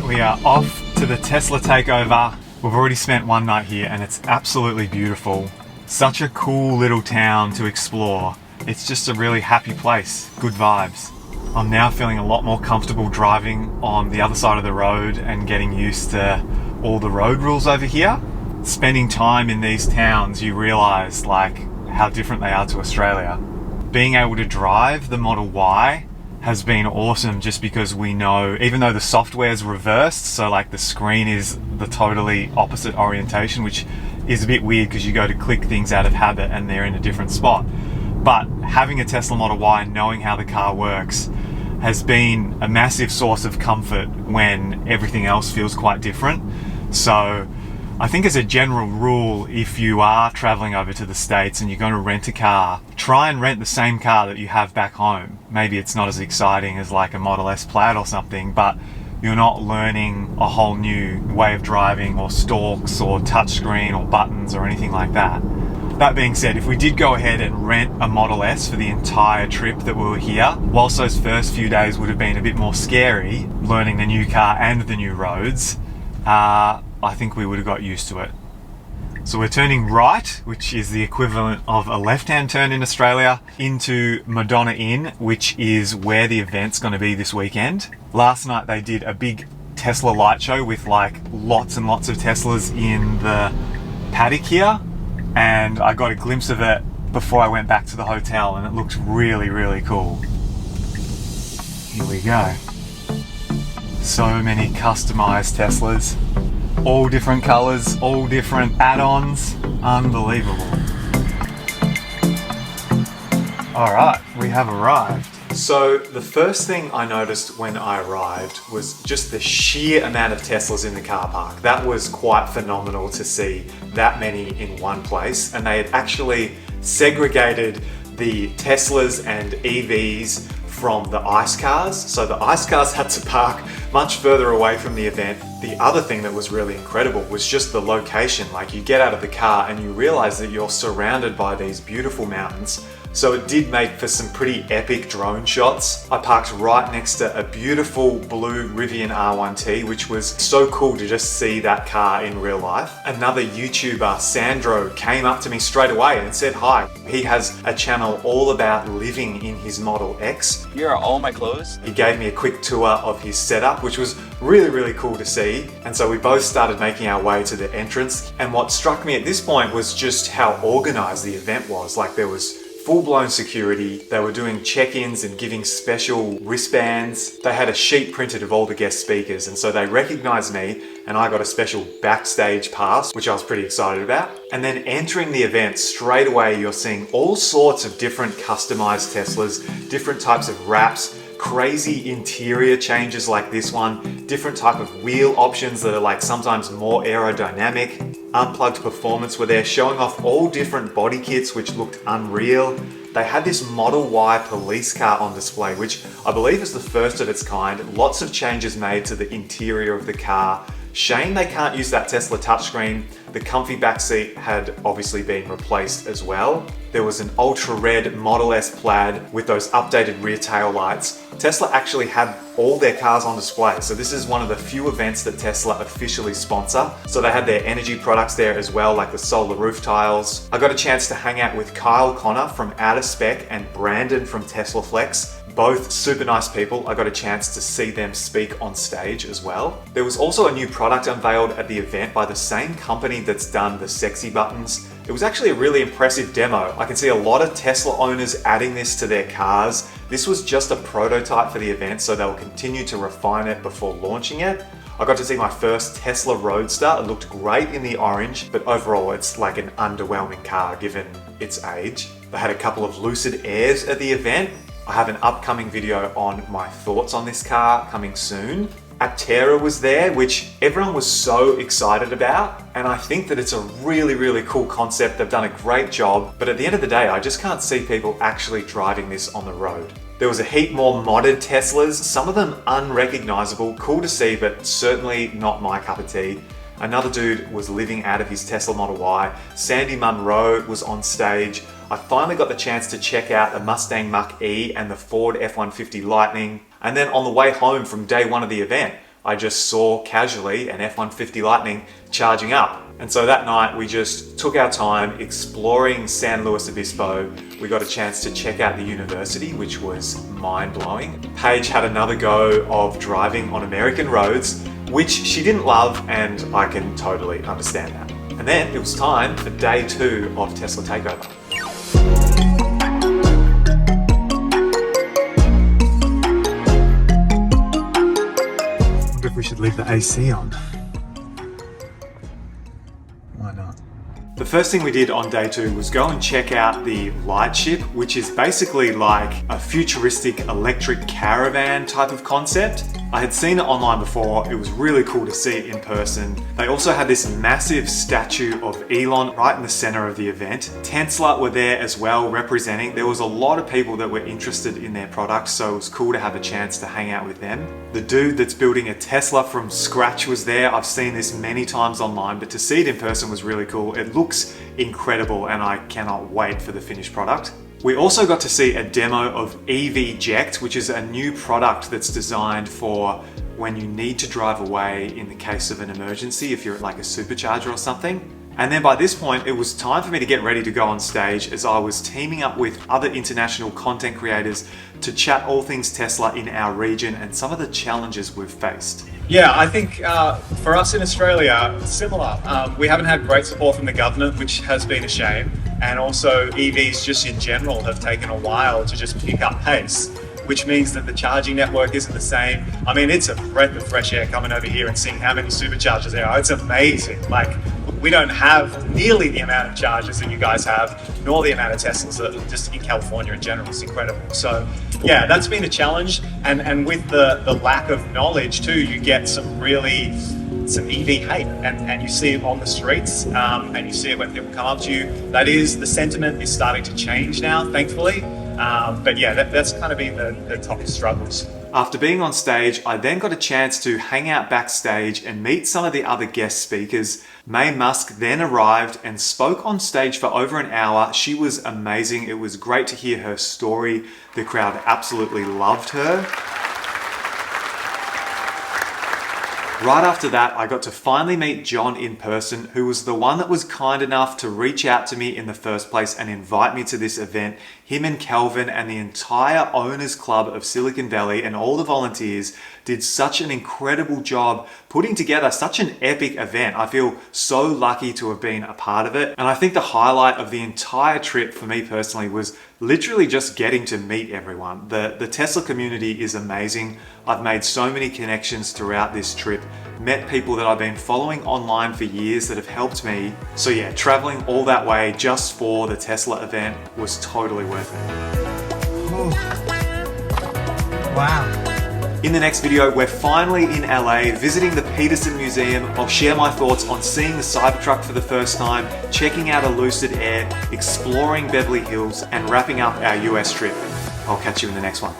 We are off to the Tesla Takeover. We've already spent one night here and it's absolutely beautiful. Such a cool little town to explore. It's just a really happy place. Good vibes. I'm now feeling a lot more comfortable driving on the other side of the road and getting used to all the road rules over here. Spending time in these towns, you realise how different they are to Australia. Being able to drive the Model Y has been awesome just because we know, even though the software's reversed, so the screen is the totally opposite orientation, which is a bit weird because you go to click things out of habit and they're in a different spot. But having a Tesla Model Y and knowing how the car works has been a massive source of comfort when everything else feels quite different. So I think as a general rule, if you are traveling over to the States and you're going to rent a car, try and rent the same car that you have back home. Maybe it's not as exciting as a Model S Plaid or something, but you're not learning a whole new way of driving or stalks or touchscreen or buttons or anything like that. That being said, if we did go ahead and rent a Model S for the entire trip that we were here, whilst those first few days would have been a bit more scary, learning the new car and the new roads, I think we would have got used to it. So we're turning right, which is the equivalent of a left-hand turn in Australia, into Madonna Inn, which is where the event's going to be this weekend. Last night they did a big Tesla light show with lots and lots of Teslas in the paddock here, and I got a glimpse of it before I went back to the hotel, and it looked really, really cool. Here we go. So many customized Teslas. All different colours, all different add-ons. Unbelievable. Alright, we have arrived. So the first thing I noticed when I arrived was just the sheer amount of Teslas in the car park. That was quite phenomenal to see that many in one place, and they had actually segregated the Teslas and EVs from the ICE cars. So the ICE cars had to park much further away from the event. The other thing that was really incredible was just the location. You get out of the car and you realize that you're surrounded by these beautiful mountains. So it did make for some pretty epic drone shots. I parked right next to a beautiful blue Rivian R1T, which was so cool to just see that car in real life. Another YouTuber, Sandro, came up to me straight away and said hi. He has a channel all about living in his Model X. Here are all my clothes. He gave me a quick tour of his setup, which was really, really cool to see. And so we both started making our way to the entrance. And what struck me at this point was just how organized the event was. There was full-blown security. They were doing check-ins and giving special wristbands. They had a sheet printed of all the guest speakers, and so they recognized me, and I got a special backstage pass, which I was pretty excited about. And then entering the event, straight away you're seeing all sorts of different customized Teslas, different types of wraps, crazy interior changes like this one, different type of wheel options that are sometimes more aerodynamic. Unplugged Performance were there showing off all different body kits which looked unreal. They had this Model Y police car on display, which I believe is the first of its kind. Lots of changes made to the interior of the car. Shame they can't use that Tesla touchscreen. The comfy backseat had obviously been replaced as well. There was an ultra red Model S Plaid with those updated rear tail lights. Tesla actually had all their cars on display. So this is one of the few events that Tesla officially sponsor. So they had their energy products there as well, like the solar roof tiles. I got a chance to hang out with Kyle Connor from Outer Spec and Brandon from Tesla Flex. Both super nice people. I got a chance to see them speak on stage as well. There was also a new product unveiled at the event by the same company that's done the sexy buttons. It was actually a really impressive demo. I can see a lot of Tesla owners adding this to their cars. This was just a prototype for the event, so they'll continue to refine it before launching it. I got to see my first Tesla Roadster. It looked great in the orange, but overall it's an underwhelming car given its age. They had a couple of Lucid Airs at the event. I have an upcoming video on my thoughts on this car coming soon. Aptera was there, which everyone was so excited about, and I think that it's a really, really cool concept. They've done a great job, but at the end of the day, I just can't see people actually driving this on the road. There was a heap more modded Teslas, some of them unrecognizable, cool to see, but certainly not my cup of tea. Another dude was living out of his Tesla Model Y. Sandy Munro was on stage. I finally got the chance to check out the Mustang Mach-E and the Ford F-150 Lightning. And then on the way home from day one of the event, I just saw casually an F-150 Lightning charging up. And so that night we just took our time exploring San Luis Obispo. We got a chance to check out the university, which was mind-blowing. Paige had another go of driving on American roads, which she didn't love, and I can totally understand that. And then it was time for day 2 of Tesla Takeover. I wonder if we should leave the AC on. Why not? The first thing we did on day 2 was go and check out the Lightship, which is basically like a futuristic electric caravan type of concept. I had seen it online before. It was really cool to see it in person. They also had this massive statue of Elon right in the center of the event. Tesla were there as well representing. There was a lot of people that were interested in their products, so it was cool to have a chance to hang out with them. The dude that's building a Tesla from scratch was there. I've seen this many times online, but to see it in person was really cool. It looks incredible and I cannot wait for the finished product. We also got to see a demo of EV-Ject, which is a new product that's designed for when you need to drive away in the case of an emergency, if you're at like a supercharger or something. And then by this point, it was time for me to get ready to go on stage as I was teaming up with other international content creators to chat all things Tesla in our region and some of the challenges we've faced. Yeah, I think for us in Australia, similar. We haven't had great support from the government, which has been a shame. And also EVs just in general have taken a while to just pick up pace, which means that the charging network isn't the same. I mean, it's a breath of fresh air coming over here and seeing how many superchargers there are. It's amazing. Like, we don't have nearly the amount of chargers that you guys have, nor the amount of Teslas that are just in California in general. It's incredible. So yeah, that's been a challenge. And with the lack of knowledge too, you get some EV hate, and you see it on the streets, and you see it when people come up to you. That is, the sentiment is starting to change now, thankfully. But yeah, that's kind of been the top struggles. After being on stage, I then got a chance to hang out backstage and meet some of the other guest speakers. May Musk then arrived and spoke on stage for over an hour. She was amazing. It was great to hear her story. The crowd absolutely loved her. Right after that, I got to finally meet John in person, who was the one that was kind enough to reach out to me in the first place and invite me to this event. Him and Kelvin and the entire owners club of Silicon Valley and all the volunteers did such an incredible job putting together such an epic event. I feel so lucky to have been a part of it. And I think the highlight of the entire trip for me personally was literally just getting to meet everyone. The Tesla community is amazing. I've made so many connections throughout this trip, met people that I've been following online for years that have helped me. So yeah, traveling all that way just for the Tesla event was totally worth it. Oh. Wow. In the next video, we're finally in LA, visiting the Peterson Museum. I'll share my thoughts on seeing the Cybertruck for the first time, checking out a Lucid Air, exploring Beverly Hills, and wrapping up our US trip. I'll catch you in the next one.